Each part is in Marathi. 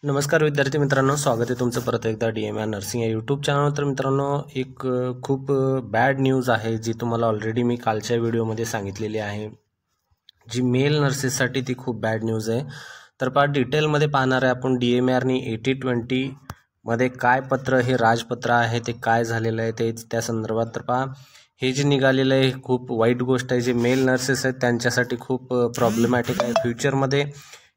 नमस्कार विद्यार्थी मित्रांनो, स्वागत आहे तुमचं परत एकदा DMR नर्सिंग या यूट्यूब चॅनलवर। तर मित्रांनो, एक खूप बॅड न्यूज आहे जी तुम्हाला ऑलरेडी मी कालच्या व्हिडिओमध्ये सांगितलेली आहे, जी मेल नर्सेससाठी ती खूप बॅड न्यूज आहे। तर डिटेलमध्ये पाहणार आहे आपण DMRनी 80-20 मध्ये काय पत्र, हे राजपत्र आहे ते काय झालेलं आहे ते त्या संदर्भात। तर हे जे निघालेलं आहे खूप वाईट गोष्ट आहे। जे मेल नर्सेस आहेत त्यांच्यासाठी खूप प्रॉब्लेमॅटिक आहे। फ्युचरमध्ये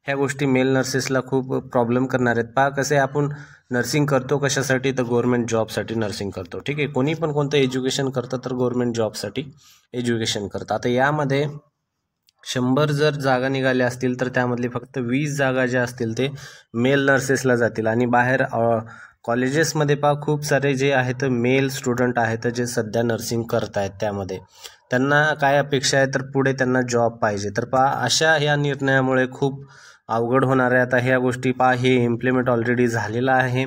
ह्या गोष्टी मेल नर्सेसला खूप प्रॉब्लेम करणार आहेत। कसे आपण नर्सिंग करतो कशासाठी, तर गव्हर्नमेंट जॉबसाठी नर्सिंग करतो, ठीक आहे। कोणी पण कोणतं एज्युकेशन करतं तर गव्हर्नमेंट जॉबसाठी एज्युकेशन करतं। आता यामध्ये 100 जर जागा निघाल्या असतील तर त्यामधली फक्त 20 जागा ज्या असतील ते मेल नर्सेसला जातील। आणि बाहेर कॉलेजेसमध्ये खूप सारे जे आहेत मेल स्टुडंट आहेत जे सध्या नर्सिंग करत आहेत, त्यामध्ये त्यांना काय अपेक्षा आहे तर पुढे त्यांना जॉब पाहिजे। तर अशा या निर्णयामुळे खूप अवघड होणार आहे। आता ह्या गोष्टी हे इम्प्लिमेंट ऑलरेडी झालेलं आहे।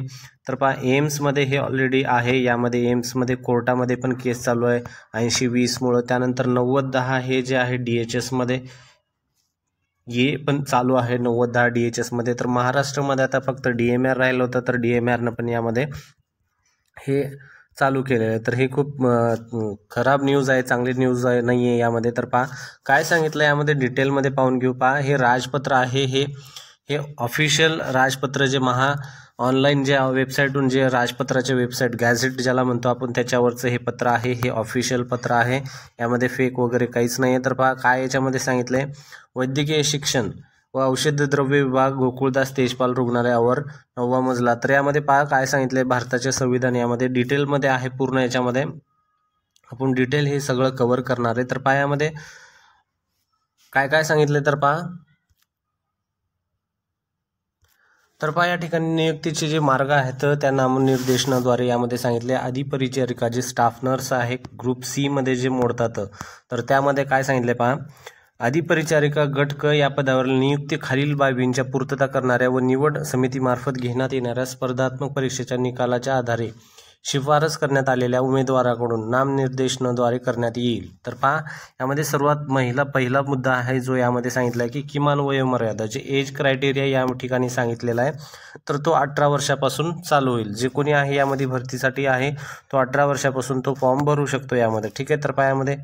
तर एम्समध्ये हे ऑलरेडी आहे। यामध्ये एम्समध्ये कोर्टामध्ये पण केस चालू आहे 80-20 मुळे। त्यानंतर 90-10 हे जे आहे DHSमध्ये हे पण चालू आहे, 90-10 DHSमध्ये। तर महाराष्ट्रामध्ये आता फक्त DMR राहिलं होतं, तर DMRनं पण यामध्ये हे चालू केलेलं आहे। तर हे खूप खराब न्यूज आहे, चांगली न्यूज आहे नाही आहे यामध्ये। तर काय सांगितलं यामध्ये डिटेलमध्ये पाहून घेऊ। हे राजपत्र आहे, हे ऑफिशियल राजपत्र जे ऑनलाईन ज्या वेबसाईटहून जे राजपत्राचे वेबसाईट गॅझेट ज्याला म्हणतो आपण त्याच्यावरचं हे पत्र आहे, हे ऑफिशियल पत्र आहे। यामध्ये फेक वगैरे काहीच नाही आहे। तर काय याच्यामध्ये सांगितलंय, वैद्यकीय शिक्षण व औषधद्रव्य विभाग, गोकुळदास तेजपाल रुग्णालयावर 9वा मजला। तर यामध्ये काय सांगितलंय, भारताचे संविधान यामध्ये डिटेलमध्ये आहे पूर्ण। याच्यामध्ये आपण डिटेल हे सगळं कव्हर करणार आहे। तर यामध्ये काय काय सांगितले तर या ठिकाणी नियुक्तीचे जे मार्ग आहेत त्या नामनिर्देशनाद्वारे यामध्ये सांगितले। अधिपरिचारिका जे स्टाफ नर्स आहे ग्रुप C मध्ये जे मोडतात, तर त्यामध्ये काय सांगितले अधिपरिचारिका गट क या पदावर नियुक्ती खालील बाबींच्या पूर्तता करणाऱ्या व निवड समितीमार्फत घेण्यात येणाऱ्या स्पर्धात्मक परीक्षेच्या निकालाच्या आधारे शिफारस करण्यात आलेल्या उमेदवाराकडून नामनिर्देशनाद्वारे करण्यात येईल। तर यामध्ये सर्वात पहिला मुद्दा आहे जो यामध्ये सांगितला आहे की किमान वयोमर्यादा, जे एज क्रायटेरिया या ठिकाणी सांगितलेला आहे, तर तो 18 वर्षापासून चालू होईल। जे कोणी आहे यामध्ये भरतीसाठी आहे तो 18 वर्षापासून तो फॉर्म भरू शकतो यामध्ये, ठीक आहे। तर यामध्ये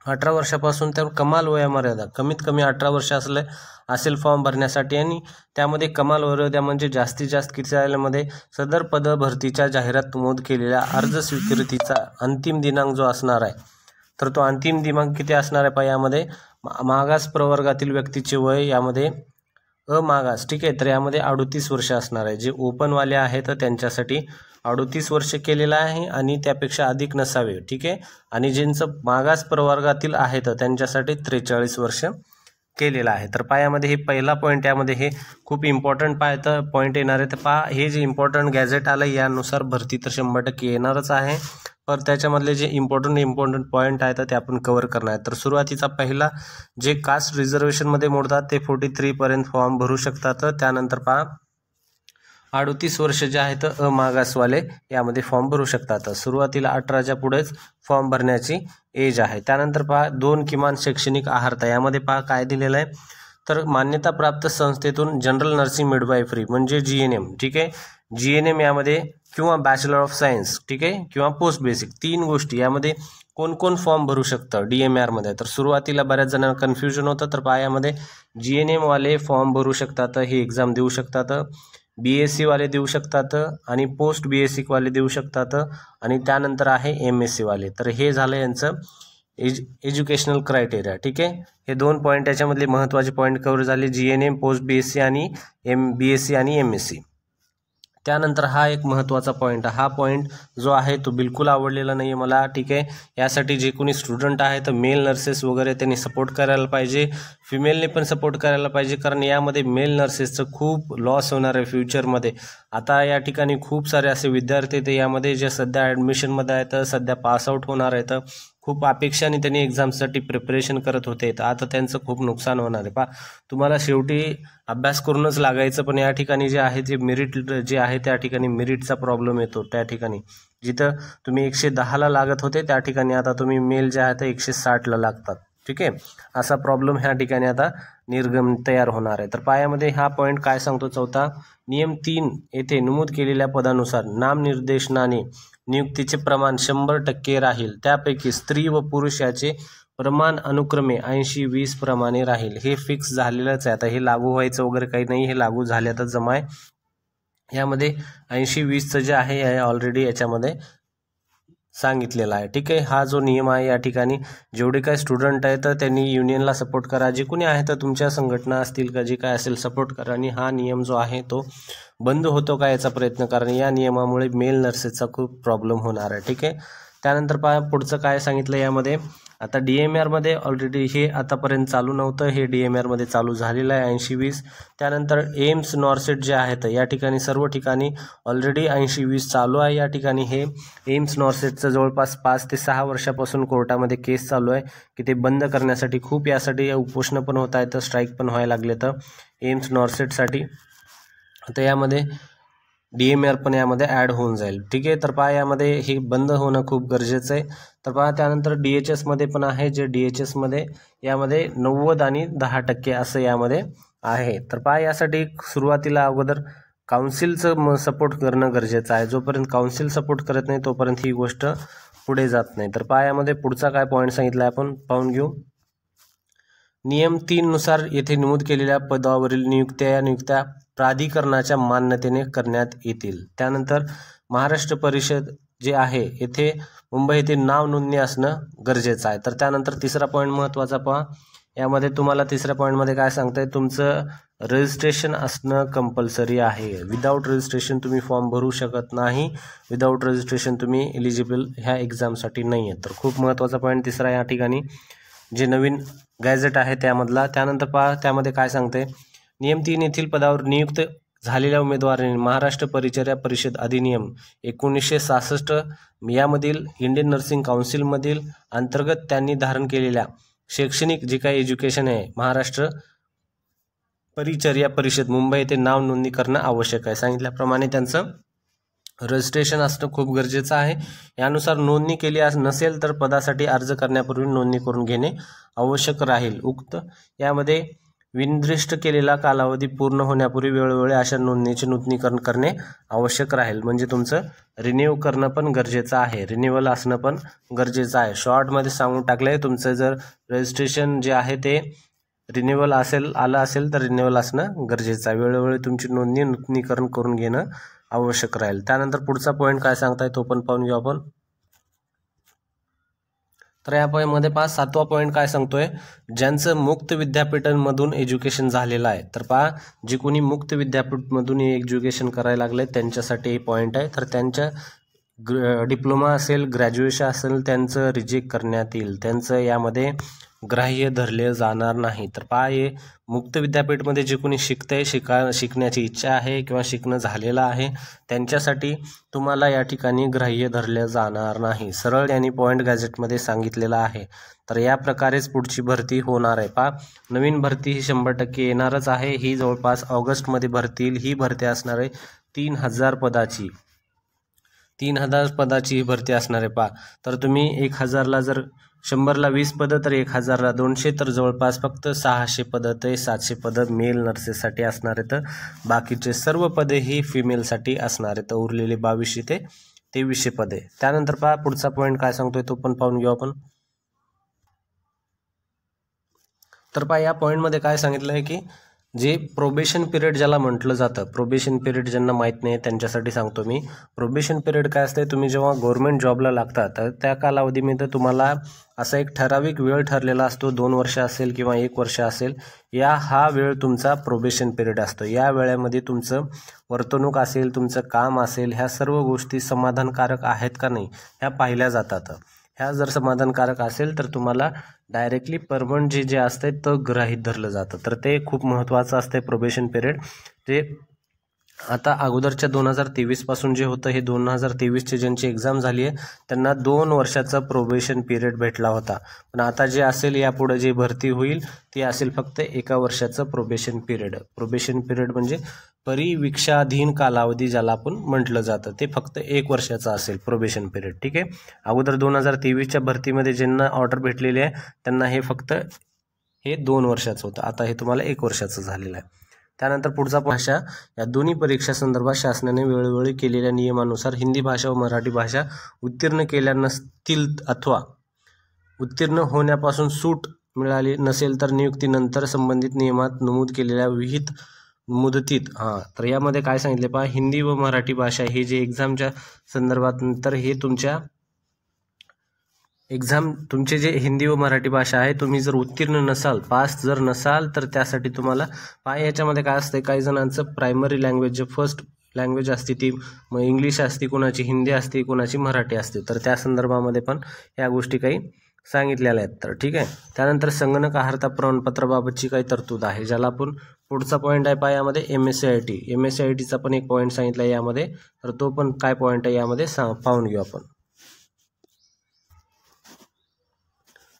18 वर्षापासून तर कमाल वयोमर्यादा कमीत कमी 18 वर्ष असेल फॉर्म भरण्यासाठी। आणि त्यामध्ये कमाल वयोमर्यादा म्हणजे जास्तीत जास्त किती मध्ये सदर पद भरतीच्या जाहिरात नमूद केलेल्या अर्ज स्वीकृतीचा अंतिम दिनांक जो असणार आहे, तर तो अंतिम दिनांक किती असणार आहे यामध्ये मागास प्रवर्गातील व्यक्तीचे वय यामध्ये अमागास, ठीक आहे। तर यामध्ये 38 वर्ष असणार आहे। जे ओपनवाले आहेत त्यांच्यासाठी 38 वर्ष केलेलं आहे आणि त्यापेक्षा अधिक नसावे, ठीक आहे। आणि ज्यांचं मागास प्रवर्गातील आहेत त्यांच्यासाठी 43 वर्ष केलेलं आहे। तर यामध्ये हे पहिला पॉईंट, यामध्ये हे खूप इम्पॉर्टंट पॉईंट येणार आहे। तर हे जे इम्पॉर्टंट गॅझेट आलं यानुसार भरती तर 100% येणारच आहे, पण त्याच्यामधले जे इम्पॉर्टंट पॉईंट आहेत ते आपण कव्हर करणार आहे। तर सुरुवातीचा पहिला, जे कास्ट रिझर्वेशनमध्ये मोडतात ते 43 पर्यंत फॉर्म भरू शकतात। त्यानंतर 38 वर्ष जे आहेत अमागासवाले यामध्ये फॉर्म भरू शकतात। सुरुवातीला 18च्या पुढेच फॉर्म भरण्याची एज आहे। त्यानंतर 2 किमान शैक्षणिक अर्हता, यामध्ये काय दिलेलं आहे तर मान्यता प्राप्त संस्थेतून जनरल नर्सिंग मिडवायफरी म्हणजे GNM, ठीक आहे। GNM यामध्ये किंवा बॅचलर ऑफ सायन्स, ठीक आहे, किंवा पोस्ट बेसिक, 3 गोष्टी यामध्ये कोण कोण फॉर्म भरू शकतं DMR मध्ये। तर सुरुवातीला बऱ्याच जणांना कन्फ्युजन होतं, तर यामध्ये GNM वाले फॉर्म भरू शकतात, ही एक्झाम देऊ शकतात। BSc वाले देऊ शकतात आणि पोस्ट BSc वाले देऊ शकतात आणि त्यानंतर आहे MSc वाले। तर हे झालं यांचं एज्युकेशनल क्रायटेरिया, ठीक आहे। हे 2 पॉईंट याच्यामधले महत्त्वाचे पॉईंट कव्हर झाले, GNM, पोस्ट BSc आणि BSc आणि MSc। त्यानंतर हा एक महत्त्वाचा पॉईंट, हा पॉईंट जो आहे तो बिलकुल आवडलेला नाही आहे मला, ठीक आहे। यासाठी जे कोणी स्टुडंट आहे तर मेल नर्सेस वगैरे त्यांनी सपोर्ट करायला पाहिजे, फिमेलने पण सपोर्ट करायला पाहिजे, कारण यामध्ये मेल नर्सेसचं खूप लॉस होणार आहे फ्युचरमध्ये। आता या ठिकाणी खूप सारे असे विद्यार्थी ते यामध्ये जे सध्या ॲडमिशनमध्ये आहेत, सध्या पासआउट होणार आहेत, खूप अपेक्षाने त्यांनी एक्झामसाठी प्रिपरेशन करत होते, तर आता त्यांचं खूप नुकसान होणार आहे। तुम्हाला शेवटी अभ्यास करूनच लागायचं, पण या ठिकाणी जे आहे ते मेरिट जे आहे त्या ठिकाणी मेरिटचा प्रॉब्लेम येतो। त्या ठिकाणी जिथं तुम्ही 110ला लागत होते त्या ठिकाणी आता तुम्ही मेल जे आहे ते 160ला लागतात, ठीक आहे। असा प्रॉब्लेम ह्या ठिकाणी आता निर्गम तयार होणार आहे। तर पायामध्ये हा पॉईंट काय सांगतो चौथा, नियम 3 येथे नमूद केलेल्या पदानुसार नामनिर्देशनाने नियुक्तीचे प्रमाण 100% राहील, त्यापैकी स्त्री व पुरुष याचे प्रमाण अनुक्रमे 80-20 प्रमाणे राहील। हे फिक्स झालेलंच आहे, आता हे लागू व्हायचं वगैरे काही नाही, हे लागू झाल्यातच जमाय। यामध्ये 80-20चं जे आहे हे ऑलरेडी याच्यामध्ये सांगितलेला आहे, ठीक आहे। हा जो नियम आहे या ठिकाणी जेवढे काय स्टुडंट आहेत त्यांनी युनियनला सपोर्ट करा, जे कोणी आहे तर तुमच्या संघटना असतील का जे काय असेल सपोर्ट करा, आणि हा नियम जो आहे तो बंद होतो का याचा प्रयत्न करा, आणि या नियमामुळे मेल नर्सेसचा खूप प्रॉब्लेम होणार आहे, ठीक आहे। त्यानंतर पहा पुढचं काय सांगितलं यामध्ये, आता DMR मध्ये ऑलरेडी हे आतापर्यंत चालू नव्हतं, हे DMR मध्ये चालू झालेलं आहे 80-20। त्यानंतर एम्स नॉर्सेट जे आहेत या ठिकाणी सर्व ठिकाणी ऑलरेडी 80-20 चालू आहे। या ठिकाणी हे एम्स नॉर्सेटचं जवळपास 5 ते 6 वर्षापासून कोर्टामध्ये केस चालू आहे की ते बंद करण्यासाठी, खूप यासाठी उपोषणं पण होत आहेत, स्ट्राईक पण व्हायला लागले तर एम्स नॉर्सेटसाठी। आता यामध्ये DMR पण यामध्ये ॲड होऊन जाईल, ठीक आहे। तर पहा यामध्ये हे बंद होणं खूप गरजेचं आहे। तर पहा त्यानंतर DHS मध्ये पण आहे, जे DHS मध्ये यामध्ये 90 आणि 10% असं यामध्ये आहे। तर पहा यासाठी सुरुवातीला अगोदर काउन्सिलचं सपोर्ट करणं गरजेचं आहे, जोपर्यंत काउन्सिल सपोर्ट करत नाही तोपर्यंत ही गोष्ट पुढे जात नाही। तर पहा यामध्ये पुढचा काय पॉईंट सांगितला आपण पाहून घेऊ। नियम 3 नुसार येथे नमूद केलेल्या पदावरील नियुक्त्या प्राधिकरणाच्या मान्यतेने करण्यात येतील। त्यानंतर महाराष्ट्र परिषद जे आहे येथे मुंबई येथे नाव नोंदणी असणं गरजेचं आहे। तर त्यानंतर तिसरा पॉईंट महत्त्वाचा पहा, यामध्ये तुम्हाला तिसऱ्या पॉईंटमध्ये काय सांगताय, तुमचं रजिस्ट्रेशन असणं कंपल्सरी आहे। विदाऊट रजिस्ट्रेशन तुम्ही फॉर्म भरू शकत नाही, विदाऊट रजिस्ट्रेशन तुम्ही एलिजिबल ह्या एक्झामसाठी नाही आहे। तर खूप महत्त्वाचा पॉईंट तिसरा या ठिकाणी जे नवीन गॅझेट आहे त्यामधला। त्यानंतर पहा त्यामध्ये काय सांगते, नियम 3 येथील पदावर नियुक्त झालेल्या उमेदवारांनी महाराष्ट्र परिचर्या परिषद अधिनियम 1966 यामधील इंडियन नर्सिंग काउन्सिलमधील अंतर्गत त्यांनी धारण केलेल्या शैक्षणिक जे काही एज्युकेशन आहे महाराष्ट्र परिचर्या परिषद मुंबई येथे नाव नोंदणी करणं आवश्यक आहे। सांगितल्याप्रमाणे त्यांचं रजिस्ट्रेशन असणं खूप गरजेचं आहे। यानुसार नोंदणी केली नसेल तर पदासाठी अर्ज करण्यापूर्वी नोंदणी करून घेणे आवश्यक राहील। उक्त यामध्ये विनिर्दिष्ट केलेला कालावधी पूर्ण होण्यापूर्वी वेळोवेळी अशा नोंदणीचे नूतनीकरण करणे आवश्यक राहील, म्हणजे तुमचं रिन्यू करणं पण गरजेचं आहे, रिन्युअल असणं पण गरजेचं आहे। शॉर्टमध्ये सांगून टाकलंय, तुमचं जर रजिस्ट्रेशन जे आहे ते रिन्युअल आलं असेल तर रिन्युअल असणं गरजेचं आहे, वेळोवेळी तुमची नोंदणी नूतनीकरण करून घेणं आवश्यक राहील। त्यानंतर पुढचा पॉईंट काय सांगताय तो पण पाहून घेऊ आपण। तर या पॉईंटमध्ये पहा 7वा पॉईंट काय सांगतोय, ज्यांचं मुक्त विद्यापीठांमधून एज्युकेशन झालेलं आहे। तर पहा जे कोणी मुक्त विद्यापीठमधून एज्युकेशन करायला लागले त्यांच्यासाठी हे पॉईंट आहे। तर त्यांच्या डिप्लोमा असेल, ग्रॅज्युएशन असेल, त्यांचं रिजेक्ट करण्यात येईल, त्यांचं यामध्ये ग्राह्य धरले जाणार नाही। तर पहा हे मुक्त विद्यापीठमध्ये जे कोणी शिकतंय, शिकण्याची इच्छा आहे किंवा शिकणं झालेलं आहे त्यांच्यासाठी तुम्हाला या ठिकाणी ग्राह्य धरले जाणार नाही, सरळ यांनी पॉईंट गॅझेटमध्ये सांगितलेलं आहे। तर या प्रकारेच पुढची भरती होणार आहे। पहा नवीन भरती ही 100% येणारच आहे, ही जवळपास ऑगस्टमध्ये भरती येईल। ही भरती असणार आहे 3000 पदाची, 3000 पदाची ही भरती असणार आहे। पहा तर तुम्ही 1000ला जर 100ला 20 पदं तर 1000ला 200, तर जवळपास फक्त 600 पदं ते 700 पदं मेल नर्सेससाठी असणार आहेत, बाकीचे सर्व पदे ही फिमेलसाठी असणार आहेत, उरलेले 2200 ते 2300 पदे। त्यानंतर पहा पुढचा पॉईंट काय सांगतोय तो पण पाहून घेऊ आपण। तर पहा या पॉईंटमध्ये काय सांगितलं आहे की जे प्रोबेशन पिरियड ज्याला म्हटलं जातं, प्रोबेशन पिरियड ज्यांना माहीत नाही त्यांच्यासाठी सांगतो मी। प्रोबेशन पिरियड काय असते, तुम्ही जेव्हा गव्हर्नमेंट जॉबला लागता तर त्या कालावधीमध्ये तुम्हाला असा एक ठराविक वेळ ठरलेला असतो, 2 वर्ष असेल किंवा 1 वर्ष असेल, हा वेळ तुमचा प्रोबेशन पिरियड असतो। या वेळेमध्ये तुमचं वर्तणूक असेल, तुमचं काम असेल, ह्या सर्व गोष्टी समाधानकारक आहेत का नाही ह्या पाहिल्या जातात। ह्या जर समाधानकारक असेल तर तुम्हाला डायरेक्टली परमनंट जे असते तो गृहीत धरलं जातं। तर ते खूप महत्त्वाचं असते प्रोबेशन पिरियड। ते आता अगोदरच्या 2023 पासून जे होतं हे 2023ची ज्यांची एक्झाम झाली आहे त्यांना 2 वर्षाचा प्रोबेशन पिरियड भेटला होता, पण आता जे असेल यापुढे जे भरती होईल ती असेल फक्त 1 वर्षाचं प्रोबेशन पिरियड। प्रोबेशन पिरियड म्हणजे परिवीक्षाधीन कालावधी ज्याला आपण म्हटलं जातं, ते फक्त 1 वर्षाचा असेल प्रोबेशन पिरियड, ठीक आहे। अगोदर 2023च्या भरतीमध्ये ज्यांना ऑर्डर भेटलेली आहे त्यांना हे फक्त हे 2 वर्षाचं होतं, आता हे तुम्हाला 1 वर्षाचं झालेलं आहे. त्यानंतर पुढचा भाषा या दोन्ही परीक्षा संदर्भात शासनाने वेळोवेळी केलेल्या नियमानुसार हिंदी भाषा व मराठी भाषा उत्तीर्ण केल्या नसतील अथवा उत्तीर्ण होण्यापासून सूट मिळाली नसेल तर नियुक्तीनंतर संबंधित नियमात नमूद केलेल्या विहित मुदतीत तर यामध्ये काय सांगितले पहा, हिंदी व मराठी भाषा हे जे एक्झामच्या संदर्भात नंतर हे तुमच्या तुमचे जे हिंदी व मराठी भाषा आहे, तुम्ही जर उत्तीर्ण नसाल, पास जर नसाल, तर त्यासाठी तुम्हाला याच्यामध्ये काय असते, काही जणांचं प्रायमरी लँग्वेज जे फर्स्ट लँग्वेज असते ती मग इंग्लिश असते, कोणाची हिंदी असते, कोणाची मराठी असते, तर त्या संदर्भामध्ये पण या गोष्टी काही सांगितलेल्या आहेत. तर ठीक आहे. त्यानंतर संगणक अर्हता प्रमाणपत्राबाबतची काही तरतूद आहे, ज्याला आपण पुढचा पॉईंट आहे यामध्ये MSCIT पण एक पॉईंट सांगितला आहे यामध्ये, तर तो पण काय पॉईंट आहे यामध्ये पाहून घेऊ आपण.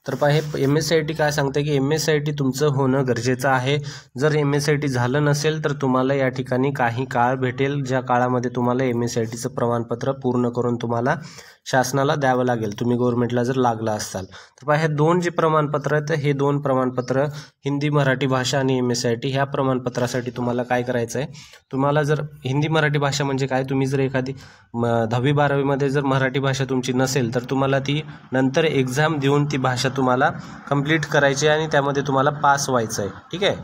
तर हे MSCIT काय सांगते की MSCIT तुमचं होणं गरजेचं आहे. जर MSCIT झालं नसेल तर तुम्हाला या ठिकाणी काही काळ भेटेल, ज्या काळामध्ये तुम्हाला MSCITचं प्रमाणपत्र पूर्ण करून तुम्हाला शासनाला द्यावं लागेल, तुम्ही गव्हर्नमेंटला जर लागला असाल. तर हे 2 जे प्रमाणपत्र आहेत, हे 2 प्रमाणपत्र हिंदी मराठी भाषा आणि MSCIT ह्या प्रमाणपत्रासाठी तुम्हाला काय करायचं आहे, तुम्हाला जर हिंदी मराठी भाषा म्हणजे काय, तुम्ही जर एखादी 10वी 12वीमध्ये जर मराठी भाषा तुमची नसेल तर तुम्हाला ती नंतर एक्झाम देऊन ती भाषा तुम्हाला कंप्लीट करायची आणि त्यामध्ये तुम्हाला पास व्हायचं आहे. ठीक आहे,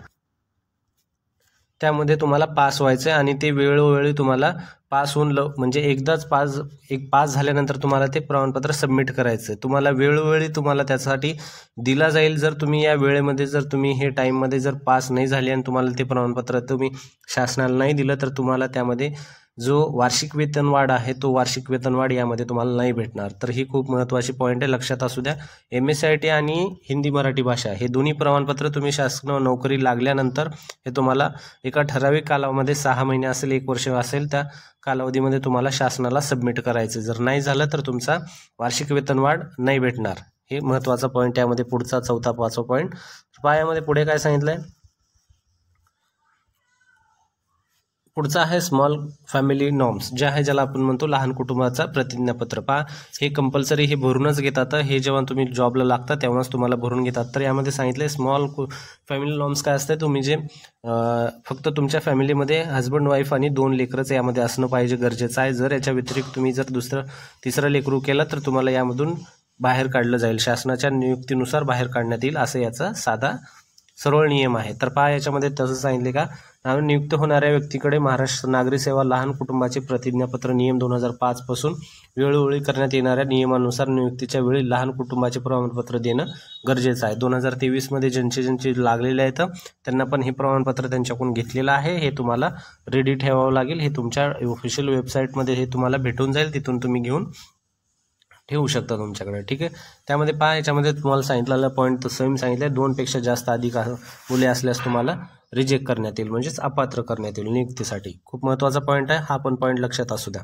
त्यामध्ये तुम्हाला पास व्हायचं आहे आणि ते वेळोवेळी तुम्हाला पास होऊन म्हणजे एकदाच पास झाल्यानंतर तुम्हाला ते प्रमाणपत्र सबमिट करायचं आहे. तुम्हाला वेळोवेळी तुम्हाला त्यासाठी दिला जाईल. जर तुम्ही या वेळेमध्ये जर तुम्ही हे टाईममध्ये जर पास नाही झाले आणि तुम्हाला ते प्रमाणपत्र तुम्ही शासनाला नाही दिलं तर तुम्हाला त्यामध्ये जो वार्षिक वेतनवाढ आहे तो वार्षिक वेतनवाढ यामध्ये तुम्हाला नाही भेटणार. तर ही खूप महत्त्वाची पॉईंट आहे, लक्षात असू द्या. MSCIT आणि हिंदी मराठी भाषा हे दोन्ही प्रमाणपत्र तुम्ही शासन नोकरी लागल्यानंतर हे तुम्हाला एका ठराविक कालावधीमध्ये 6 महिने असेल, 1 वर्ष असेल, त्या कालावधीमध्ये तुम्हाला शासनाला सबमिट करायचं. जर नाही झालं तर तुमचा वार्षिक वेतनवाढ नाही भेटणार. हे महत्त्वाचा पॉईंट यामध्ये पुढचा 4था 5वा पॉईंट. यामध्ये पुढे काय सांगितलंय, पुढचा आहे स्मॉल फॅमिली नॉर्म्स, जे आहे ज्याला आपण म्हणतो लहान कुटुंबाचा प्रतिज्ञापत्र. हे कंपल्सरी हे भरूनच घेतात. हे जेव्हा तुम्ही जॉबला लागता तेव्हाच तुम्हाला भरून घेतात. तर यामध्ये सांगितले स्मॉल फॅमिली नॉर्म्स काय असते, तुम्ही जे फक्त तुमच्या फॅमिलीमध्ये हजबंड वाईफ आणि 2 लेकरच यामध्ये असणं पाहिजे, गरजेचं आहे. जर याच्या व्यतिरिक्त तुम्ही जर दुसरं तिसरं लेकरू केलं तर तुम्हाला यामधून बाहेर काढलं जाईल, शासनाच्या नियुक्तीनुसार बाहेर काढण्यात येईल, असं याचा साधा सरळ नियम आहे. तर याच्यामध्ये तसं सांगितले का, नियुक्त होणाऱ्या व्यक्तीकडे महाराष्ट्र नागरी सेवा लहान कुटुंबाचे प्रतिज्ञापत्र नियम 2005 पासून वेळोवेळी करण्यात येणाऱ्या नियमानुसार नियुक्तीच्या वेळी लहान कुटुंबाचे प्रमाणपत्र देणं गरजेचं आहे. 2023मध्ये ज्यांचे लागलेले आहेत त्यांना पण हे प्रमाणपत्र त्यांच्याकडून घेतलेलं आहे. हे तुम्हाला रेडी ठेवावं लागेल. हे तुमच्या ऑफिशियल वेबसाईटमध्ये हे तुम्हाला भेटून जाईल, तिथून तुम्ही घेऊन ठेवू शकता तुमच्याकडे. ठीक आहे, त्यामध्ये याच्यामध्ये तुम्हाला सांगितलेला पॉईंट सेम सांगितलं आहे, 2 पेक्षा जास्त अधिक मुले असल्यास तुम्हाला रिजेक्ट करण्यात येईल, म्हणजेच अपात्र करण्यात येईल नियुक्तीसाठी. खूप महत्त्वाचा पॉईंट आहे, हा पण पॉईंट लक्षात असू द्या.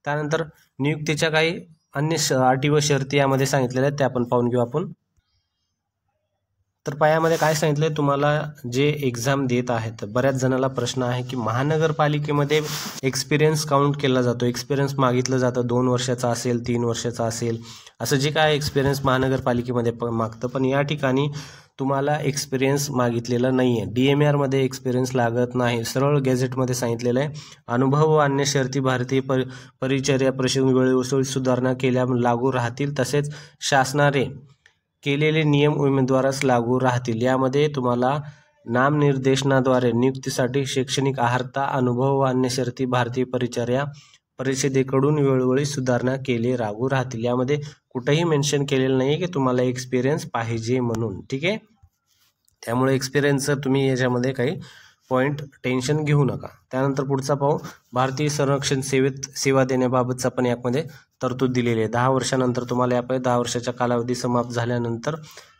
त्यानंतर नियुक्तीच्या काही अन्य अटी व शर्ती यामध्ये सांगितलेल्या आहेत, त्या आपण पाहून घेऊ आपण. तर यामध्ये काय सांगितलंय, तुम्हाला जे एक्झाम देत आहेत, बऱ्याच जणाला प्रश्न आहे की महानगरपालिकेमध्ये एक्सपिरियन्स काउंट केला जातो, एक्सपिरियन्स मागितलं जातं, 2 वर्षाचा असेल, 3 वर्षाचा असेल, असं जे काय एक्सपिरियन्स महानगरपालिकेमध्ये मागतं. पण या ठिकाणी तुम्हाला एक्सपिरियन्स मागितलेला नाही आहे. DMR मध्ये एक्सपिरियन्स लागत नाही. सरळ गॅझेटमध्ये सांगितलेलं आहे, अनुभव व अन्य शर्ती भारतीय परिचर्या प्रशिक्षण वेळोवेळी सुधारणा केल्या लागू राहतील, तसेच शासनाने केलेले नियम उमेदवारास लागू राहतील. यामध्ये तुम्हाला नामनिर्देशनाद्वारे नियुक्तीसाठी शैक्षणिक अर्हता, अनुभव व अन्य शर्ती भारतीय परिचर्या परिषदेकडून वेळोवेळी सुधारणा केले लागू राहतील. यामध्ये कुठेही मेन्शन केलेलं नाही की तुम्हाला एक्सपिरियन्स पाहिजे म्हणून. ठीक आहे, त्यामुळे एक्सपिरियन्सचं तुम्ही याच्यामध्ये काही पॉईंट टेन्शन घेऊ नका. त्यानंतर पुढचा पाहू, भारतीय संरक्षण सेवा देण्याबाबतचा पण यामध्ये तरतूद दिलेली आहे. 10 वर्षानंतर तुम्हाला यापैकी 10 वर्षाचा कालावधी समाप्त झाल्यानंतर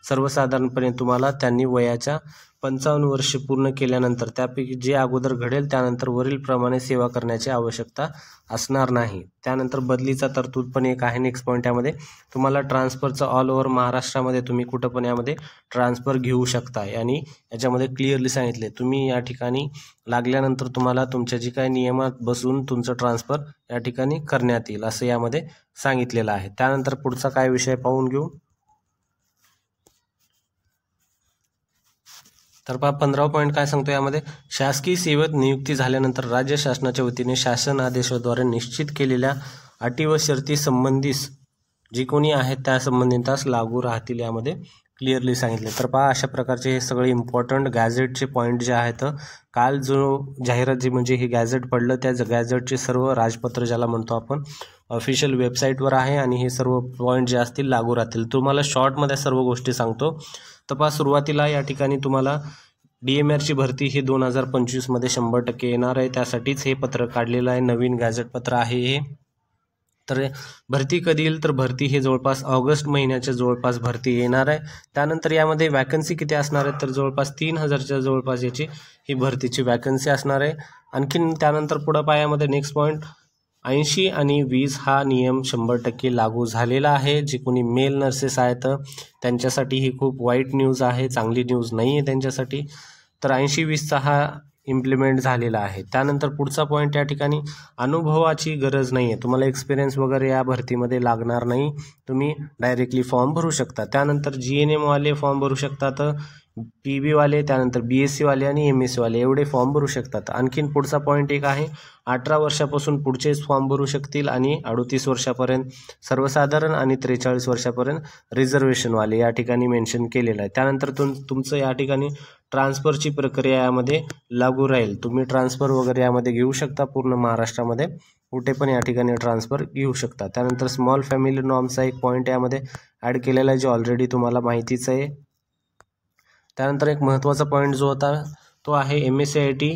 सर्वसाधारणपणे तुम्हाला त्यांनी वयाच्या 55 वर्ष पूर्ण केल्यानंतर त्यापैकी जे अगोदर घडेल त्यानंतर वरीलप्रमाणे सेवा करण्याची आवश्यकता असणार नाही. त्यानंतर बदलीचा तरतूद पण एक आहे. नेक्स्ट पॉईंट यामध्ये तुम्हाला ट्रान्सफरचं ऑल ओव्हर महाराष्ट्रामध्ये तुम्ही कुठं पण यामध्ये ट्रान्सफर घेऊ शकता आणि याच्यामध्ये क्लिअरली सांगितले, तुम्ही या ठिकाणी लागल्यानंतर तुम्हाला तुमच्या जी काही नियमात बसून तुमचं ट्रान्सफर या ठिकाणी करण्यात येईल, असं यामध्ये सांगितलेलं आहे. त्यानंतर पुढचा काय विषय पाहून घेऊ. तर पहा 15 पॉईंट काय सांगतो यामध्ये, शासकीय सेवेत नियुक्ती झाल्यानंतर राज्य शासनाच्या वतीने शासन आदेशाद्वारे निश्चित केलेल्या अटी व शर्ती संबंधित जे कोणी आहेत त्या संबंधितास लागू राहतील यामध्ये क्लिअरली सांगितले. तर पहा अशा प्रकारचे हे सगळे इम्पॉर्टंट गॅझेटचे पॉईंट जे आहेत, काल जो जाहिरात जी म्हणजे हे गॅझेट पडलं त्या गॅझेटचे सर्व राजपत्र ज्याला म्हणतो आपण ऑफिशियल वेबसाईटवर आहे आणि हे सर्व पॉईंट जे असतील लागू राहतील. तुम्हाला शॉर्टमध्ये सर्व गोष्टी सांगतो. तर पहा सुरुवातीला या ठिकाणी तुम्हाला DMRची भरती ही 2025मध्ये 100% येणार आहे. त्यासाठीच हे पत्र काढलेलं आहे, नवीन गॅझेट पत्र आहे हे. तर भरती कधी येईल, तर भरती हे जवळपास ऑगस्ट महिन्याच्या जवळपास भरती येणार आहे. त्यानंतर यामध्ये वॅकन्सी किती असणार आहे, तर जवळपास 3000च्या जवळपास याची ही भरतीची वॅकन्सी असणार आहे. आणखीन त्यानंतर पुढं पायामध्ये नेक्स्ट पॉईंट 80 आणि 20 हा नियम 100% लागू झालेला आहे. जे कोणी मेल नर्सेस आहेत त्यांच्यासाठी ही खूप वाईट न्यूज आहे, चांगली न्यूज नाही आहे त्यांच्यासाठी. तर 80-20चा हा इम्प्लिमेंट झालेला आहे. त्यानंतर पुढचा पॉईंट या ठिकाणी अनुभवाची गरज नाही आहे, तुम्हाला एक्सपिरियन्स वगैरे या भरतीमध्ये लागणार नाही, तुम्ही डायरेक्टली फॉर्म भरू शकता. त्यानंतर GNM वाले फॉर्म भरू शकतात, PB वाले, त्यानंतर BSc वाले आणि MSc वाले एवढे फॉर्म भरू शकतात. आणखीन पुढचा पॉईंट एक आहे, 18 वर्षापासून पुढचेच फॉर्म भरू शकतील आणि 38 वर्षापर्यंत सर्वसाधारण आणि 43 वर्षापर्यंत रिझर्वेशनवाले या ठिकाणी मेन्शन केलेलं आहे. त्यानंतर तुमचं या ठिकाणी ट्रान्सफरची प्रक्रिया यामध्ये लागू राहील, तुम्ही ट्रान्सफर वगैरे यामध्ये घेऊ शकता, पूर्ण महाराष्ट्रामध्ये कुठे पण या ठिकाणी ट्रान्सफर घेऊ शकता. त्यानंतर स्मॉल फॅमिली नॉर्मचा एक पॉईंट यामध्ये ॲड केलेला आहे, जो ऑलरेडी तुम्हाला माहितीच आहे. त्यानंतर एक महत्त्वाचा पॉईंट जो होता तो आहे MSc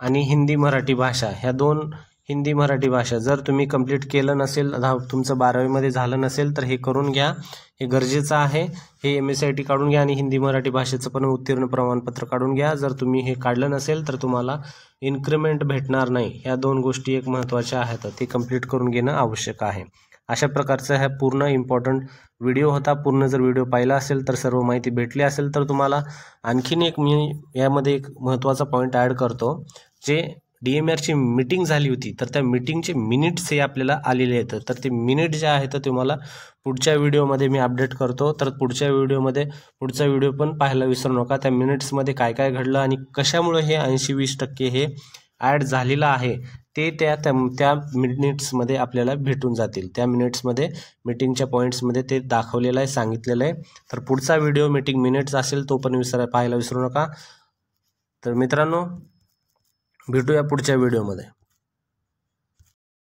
आणि हिंदी मराठी भाषा, ह्या दोन हिंदी मराठी भाषा जर तुम्ही कंप्लीट केलं नसेल, तुमचं 12वीमध्ये झालं नसेल तर हे करून घ्या, हे गरजेचं आहे. हे MSc काढून घ्या आणि हिंदी मराठी भाषेचं पण उत्तीर्ण प्रमाणपत्र काढून घ्या. जर तुम्ही हे काढलं नसेल तर तुम्हाला इन्क्रिमेंट भेटणार नाही. ह्या दोन गोष्टी एक महत्त्वाच्या आहेत, ते कंप्लीट करून घेणं आवश्यक आहे. अशा प्रकारचा हा पूर्ण इम्पॉर्टंट व्हिडिओ होता. पूर्ण जर व्हिडिओ पाहिला असेल तर सर्व माहिती भेटली असेल तर तुम्हाला आणखीन एक मी यामध्ये एक महत्त्वाचा पॉईंट ॲड करतो. जे DMRची मीटिंग झाली होती तर त्या मीटिंगचे मिनिट्स हे आपल्याला आलेले आहेत. तर ते मिनिट जे आहेत ते तुम्हाला पुढच्या व्हिडिओमध्ये मी अपडेट करतो. तर पुढच्या व्हिडिओमध्ये पुढचा व्हिडिओ पण पाहायला विसरू नका. त्या मिनिट्समध्ये काय काय घडलं आणि कशामुळे हे 80-20% हे ॲड झालेलं आहे ते त्या मिनिट्समध्ये आपल्याला भेटून जातील. त्या मिनिट्समध्ये मीटिंगच्या पॉईंट्समध्ये ते दाखवलेलं आहे, सांगितलेलं आहे. तर पुढचा व्हिडिओ मीटिंग मिनिट्स असेल तो पण पाहायला विसरू नका. तर मित्रांनो भेटूया पुढच्या व्हिडिओमध्ये.